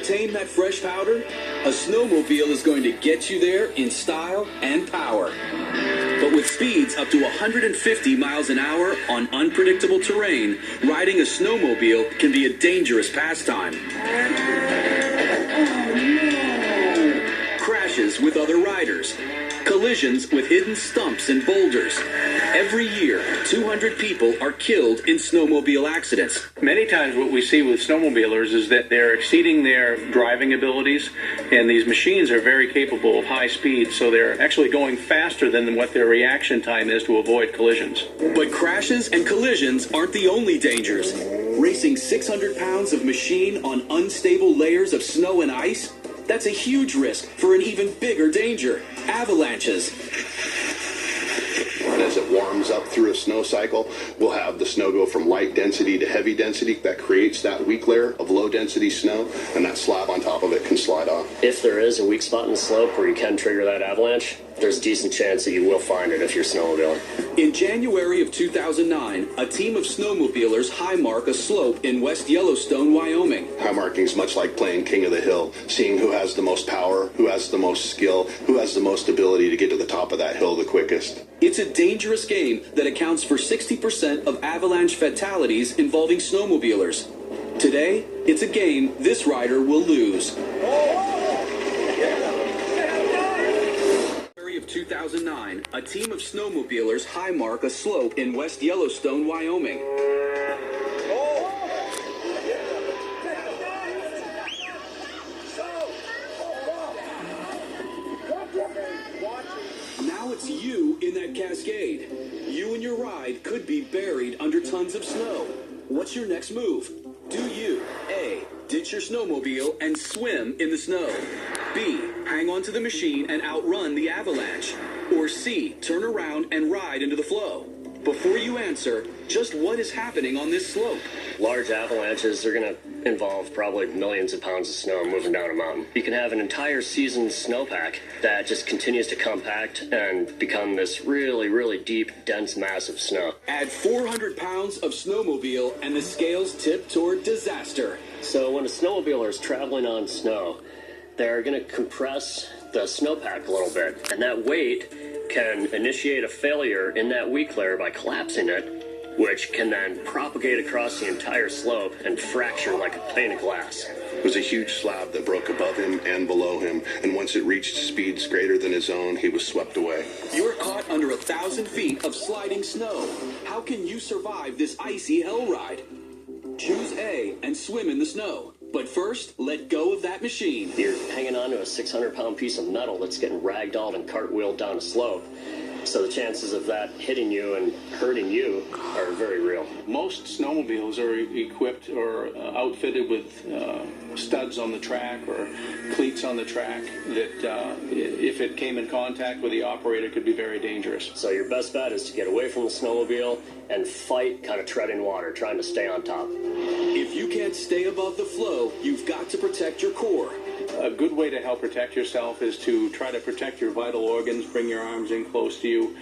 retain that fresh powder? A snowmobile is going to get you there in style and power. But with speeds up to 150 miles an hour on unpredictable terrain, riding a snowmobile can be a dangerous pastime. Crashes with other riders, collisions with hidden stumps and boulders. Every year, 200 people are killed in snowmobile accidents. Many times what we see with snowmobilers is that they're exceeding their driving abilities, and these machines are very capable of high speed, so they're actually going faster than what their reaction time is to avoid collisions. But crashes and collisions aren't the only dangers. Racing 600 pounds of machine on unstable layers of snow and ice? That's a huge risk for an even bigger danger: avalanches. And as it warms up through a snow cycle, we'll have the snow go from light density to heavy density. That creates that weak layer of low density snow, and that slab on top of it can slide off. If there is a weak spot in the slope where you can trigger that avalanche, there's a decent chance that you will find it if you're snowmobiling. In January of 2009, a team of snowmobilers high-mark a slope in West Yellowstone, Wyoming. High marking is much like playing King of the Hill, seeing who has the most power, who has the most skill, who has the most ability to get to the top of that hill the quickest. It's a dangerous game that accounts for 60% of avalanche fatalities involving snowmobilers. Today, it's a game this rider will lose. Of 2009, a team of snowmobilers high-mark a slope in West Yellowstone, Wyoming. Now it's you in that cascade. You and your ride could be buried under tons of snow. What's your next move? Do you A, ditch your snowmobile and swim in the snow? B, hang on to the machine and outrun the avalanche? Or C, turn around and ride into the flow? Before you answer, just what is happening on this slope? Large avalanches are going to involve probably millions of pounds of snow moving down a mountain. You can have an entire season's snowpack that just continues to compact and become this really, really deep, dense mass of snow. Add 400 pounds of snowmobile and the scales tip toward disaster. So when a snowmobiler is traveling on snow, they're going to compress the snowpack a little bit, and that weight can initiate a failure in that weak layer by collapsing it, which can then propagate across the entire slope and fracture like a pane of glass. It was a huge slab that broke above him and below him, and once it reached speeds greater than his own, he was swept away. You're caught under 1,000 feet of sliding snow. How can you survive this icy hell ride? Choose A and swim in the snow. But first, let go of that machine. You're hanging onto a 600-pound piece of metal that's getting ragdolled and cartwheeled down a slope. So the chances of that hitting you and hurting you are very real. Most snowmobiles are equipped or outfitted with studs on the track or cleats on the track that if it came in contact with the operator could be very dangerous. So your best bet is to get away from the snowmobile and fight kind of treading water, trying to stay on top. If you can't stay above the flow, you've got to protect your core. A good way to help protect yourself is to try to protect your vital organs, bring your arms in close to you,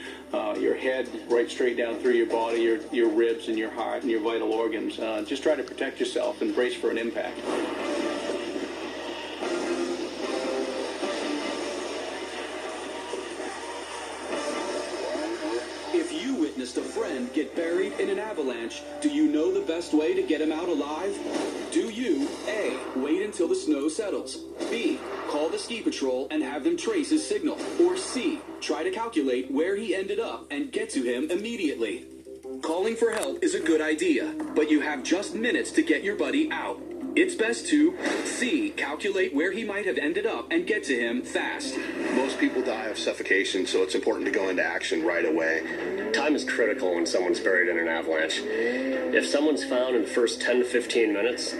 your head right straight down through your body, your ribs and your heart and your vital organs. Just try to protect yourself and brace for an impact. If you witnessed a friend get buried in an avalanche, do you know the best way to get him out alive? Do you A, wait until the snow settles? B, call the ski patrol and have them trace his signal? Or C, try to calculate where he ended up and get to him immediately? Calling for help is a good idea, but you have just minutes to get your buddy out. It's best to C, calculate where he might have ended up and get to him fast. Most people die of suffocation, so it's important to go into action right away. Time is critical when someone's buried in an avalanche. If someone's found in the first 10 to 15 minutes,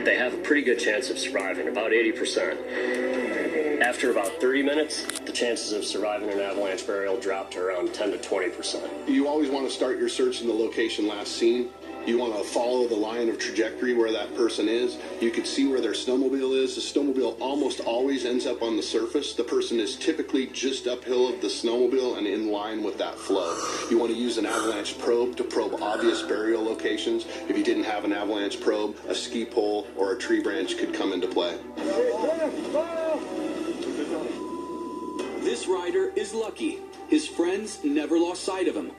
they have a pretty good chance of surviving, about 80%. After about 30 minutes, the chances of surviving an avalanche burial drop to around 10 to 20%. You always want to start your search in the location last seen. You want to follow the line of trajectory where that person is. You could see where their snowmobile is. The snowmobile almost always ends up on the surface. The person is typically just uphill of the snowmobile and in line with that flow. You want to use an avalanche probe to probe obvious burial locations. If you didn't have an avalanche probe, a ski pole or a tree branch could come into play. This rider is lucky. His friends never lost sight of him.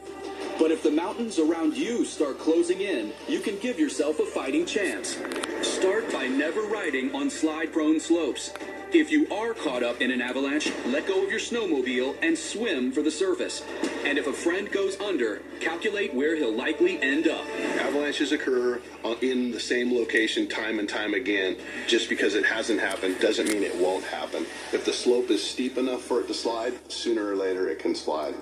But if the mountains around you start closing in, you can give yourself a fighting chance. Start by never riding on slide-prone slopes. If you are caught up in an avalanche, let go of your snowmobile and swim for the surface. And if a friend goes under, calculate where he'll likely end up. Avalanches occur in the same location time and time again. Just because it hasn't happened doesn't mean it won't happen. If the slope is steep enough for it to slide, sooner or later it can slide.